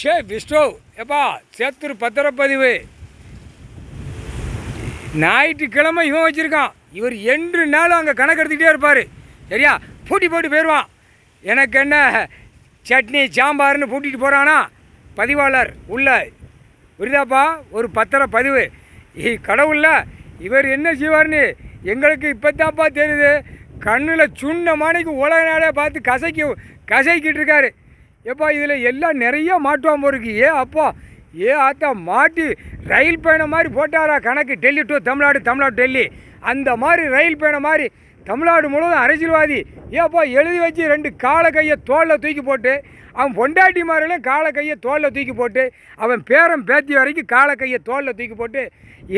விஷ்ணு எப்பா சேத்தூர் பத்திரப்பதிவு ஞாயிற்றுக்கிழமை இவன் வச்சுருக்கான். இவர் 2 நாளும் அங்கே கணக்கு எடுத்துக்கிட்டே இருப்பார். சரியா, பூட்டி போட்டு போயிடுவான். எனக்கு என்ன சட்னி சாம்பார்னு பூட்டிட்டு போகிறானா பதிவாளர் உள்ள புரியுதாப்பா. ஒரு பத்திரப்பதிவு கடவுளில் இவர் என்ன செய்வார்னு எங்களுக்கு இப்போ தான்ப்பா தெரியுது. கண்ணில் சுண்ண மாணிக்கு உலக நாடே பார்த்து கசைக்கிட்டு இருக்காரு. எப்பா இதில் எல்லாம் நிறைய மாட்டுவான் போருக்கு. அப்பா ஆத்தா மாட்டி ரயில் பயணம் மாதிரி போட்டாரா கணக்கு. டெல்லி டு தமிழ்நாடு, தமிழ்நாடு டெல்லி, அந்த மாதிரி ரயில் பயணம் மாதிரி தமிழ்நாடு முழுவதும் அரசியல்வாதி. ஏப்பா எழுதி வச்சு 2 காலை கையை தோளில் தூக்கி போட்டு, அவன் பொண்டாட்டி மாதிரிலாம் காலை கையை தோளில் தூக்கி போட்டு, அவன் பேரன் பேத்தி வரைக்கும் காலை கையை தோளில் தூக்கி போட்டு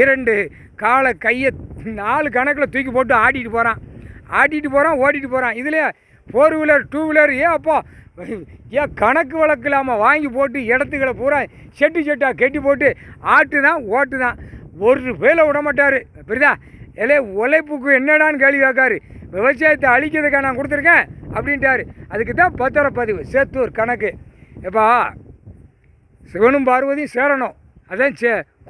2 காலை கையை 4 கணக்கில் தூக்கி போட்டு ஆடிட்டு போகிறான், ஓடிட்டு போகிறான். இதில் 4 வீலர் 2 வீலர். அப்பா கணக்கு வழக்கு இல்லாமல் வாங்கி போட்டு இடத்துக்களை பூரா செட்டாக கட்டி போட்டு ஓட்டு தான். ஒரு வேலை விட மாட்டார். புரியுதா? உழைப்புக்கு என்னடான்னு கேள்வி கேட்காரு. விவசாயத்தை அழிக்கிறதுக்காக நான் கொடுத்துருக்கேன் அப்படின்ட்டாரு. அதுக்கு தான் பத்திரப்பதிவு சேத்தூர் கணக்கு. எப்பா சிவனும் பார்வதியும் சேரணும், அதான்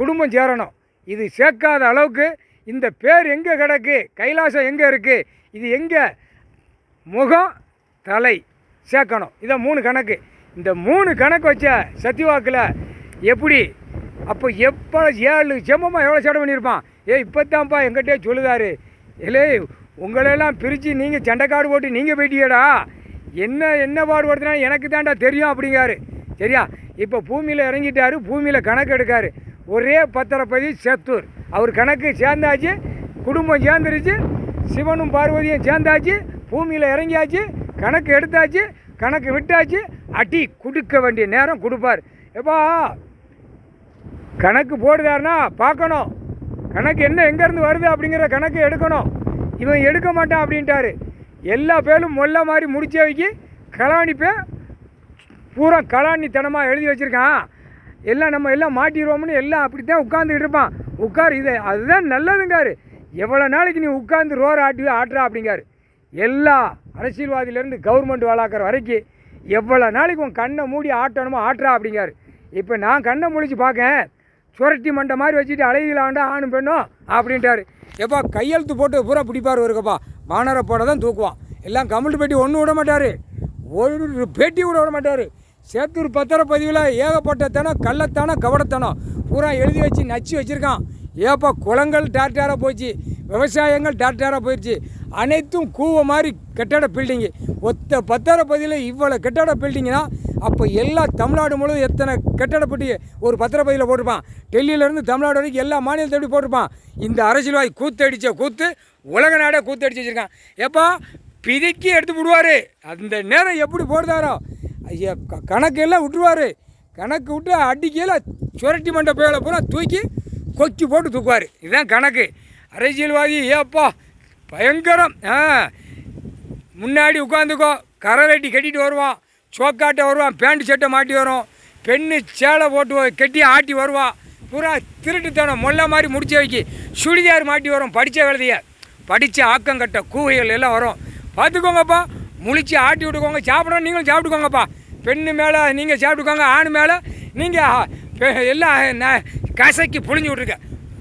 குடும்பம் சேரணும். இது சேர்க்காத அளவுக்கு இந்த பேர் எங்கே கிடக்கு, கைலாசம் எங்கே இருக்குது, இது எங்கே முகம் தலை சேர்க்கணும். இதை 3 கணக்கு. இந்த 3 கணக்கு வச்ச சத்தியவாக்கில் எப்படி அப்போ எப்போ 7 செம்மமாக எவ்வளோ சேட்டை பண்ணியிருப்பான். இப்போ தான்ப்பா எங்கிட்டே சொல்லுதாரு. உங்களெல்லாம் பிரித்து நீங்கள் சண்டைக்காடு போட்டு நீங்கள் போயிட்டீடா, என்ன பாடுபடுத்தினா எனக்கு தான்டா தெரியும் அப்படிங்காரு. சரியா, இப்போ பூமியில் இறங்கிட்டாரு, பூமியில் கணக்கு எடுக்காரு. ஒரே பத்திரப்பதிவு சேத்தூர். அவர் கணக்கு சேர்ந்தாச்சு, குடும்பம் சேர்ந்துருச்சு, சிவனும் பார்வதியும் சேர்ந்தாச்சு, பூமியில் இறங்கியாச்சு, கணக்கு எடுத்தாச்சு, கணக்கு விட்டாச்சு. அடி கொடுக்க வேண்டிய நேரம் கொடுப்பார். எப்பா கணக்கு போடுதாருன்னா பார்க்கணும், கணக்கு என்ன எங்கேருந்து வருது அப்படிங்கிற கணக்கு எடுக்கணும். இவன் எடுக்க மாட்டான் அப்படின்ட்டாரு. எல்லா பேரும் மொல்ல மாதிரி முடிச்சவைக்கு கலாணிப்பே பூரா கலாணித்தனமாக எழுதி வச்சுருக்கான். எல்லாம் நம்ம எல்லாம் மாட்டிடுவோம்னு எல்லாம் அப்படி தான் உட்காந்துக்கிட்டு இருப்பான். இது அதுதான் நல்லதுங்காரு. எவ்வளோ நாளைக்கு நீ உட்காந்து ரோர் ஆட்டுறா அப்படிங்காரு. எல்லா அரசியல்வாதியிலேருந்து கவர்மெண்ட் வேலாக்கிற வரைக்கும் எவ்வளோ நாளைக்கு உன் கண்ணை மூடி ஆட்டணுமோ ஆட்டுறா அப்படிங்காரு. இப்போ நான் கண்ணை முழிச்சு பார்க்கேன், சுரட்டி மண்டை மாதிரி வச்சுட்டு அழகிலாண்டா ஆணும் பெண்ணும் அப்படின்ட்டாரு. எப்பா கையெழுத்து போட்டு பூரா பிடிப்பார் வருக்கப்பா. வானரை போட தான் தூக்குவான். எல்லாம் கமெண்ட் பெட்டி ஒன்றும் விட மாட்டார், ஒரு பேட்டி விட மாட்டார். சேத்தூர் பத்திரப்பதிவில் ஏகப்பட்டத்தனம், கள்ளத்தனம், கவடத்தனம் பூரா எழுதி வச்சு நச்சு வச்சுருக்கான். ஏப்பா குளங்கள் டாக்டராக போச்சு, விவசாயங்கள் டாக்டராக போயிடுச்சு. அனைத்தும் கூவ மாதிரி கட்டட பில்டிங்கு. ஒத்த பத்திரப்பதிவில் இவ்வளோ கட்டட பில்டிங்குனா அப்போ எல்லா தமிழ்நாடு முழுவதும் எத்தனை கட்டடப்பட்டி ஒரு பத்திரப்பதியில் போட்டிருப்பான். டெல்லியிலேருந்து தமிழ்நாடு வரைக்கும் எல்லா மாநிலத்தை எப்படி போட்டிருப்பான். இந்த அரசியல்வாதி கூத்தடித்த கூத்து உலக நாடே கூத்தடிச்சு வச்சுருக்கான். எப்போ பிதிக்கி எடுத்து விடுவார். அந்த நேரம் எப்படி போடுதாரோ ஐயா கணக்கெல்லாம் விட்டுருவார். கணக்கு விட்டு அடிக்கையில் சுரட்டி மண்டை பேலை பூரா தூக்கி கொக்கி போட்டு தூக்குவார். இதுதான் கணக்கு. அரசியல்வாதி ஏப்பா பயங்கரம். முன்னாடி உட்காந்துக்கோ, கரை வெட்டி கட்டிட்டு வருவான், சோக்காட்டை வருவான், பேண்ட் சட்டை மாட்டி வரும், பெண்ணு சேலை போட்டு கட்டி ஆட்டி வருவான். பூரா திருட்டுத்தனம் மொல்ல மாதிரி முடிச்ச வைக்கி சுடிதார் மாட்டி வரும். படித்த கழுதைய படித்த ஆக்கங்கட்ட கூவைகள் எல்லாம் வரும். பார்த்துக்கோங்கப்பா, முழிச்சு ஆட்டி விட்டுக்கோங்க. சாப்பிடணும் நீங்களும் சாப்பிட்டுக்கோங்கப்பா. பெண்ணு மேலே நீங்கள் சாப்பிட்டுக்கோங்க, ஆண் மேலே நீங்கள் எல்லாம் கசைக்கு புழிஞ்சு விட்ருக்க.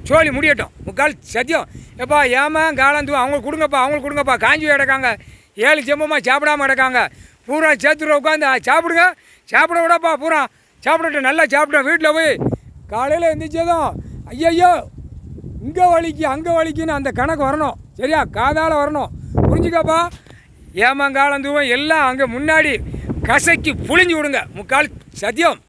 சோழி முடியட்டும், முக்கால் சத்தியம். எப்பா காலந்து அவங்களுக்கு கொடுங்கப்பா. காஞ்சி கிடக்காங்க, 7 செம்மமாக சாப்பிடாமல் கிடக்காங்க. பூரா சேத்துல உட்காந்து சாப்பிடுங்க, சாப்பிட விடப்பா. பூரா சாப்பிடட்டும், நல்லா சாப்பிட்டோம். வீட்டில் போய் காலையில் எழுந்திரிச்சதும் ஐயையோ இங்கே வலிக்கு அங்கே வலிக்குன்னு அந்த கணக்கு வரணும். சரியா, காதால் வரணும். புரிஞ்சுக்கப்பா. காலந்துவம் எல்லாம் அங்கே முன்னாடி கசைக்கு புழிஞ்சு விடுங்க, முக்கால் சத்தியம்.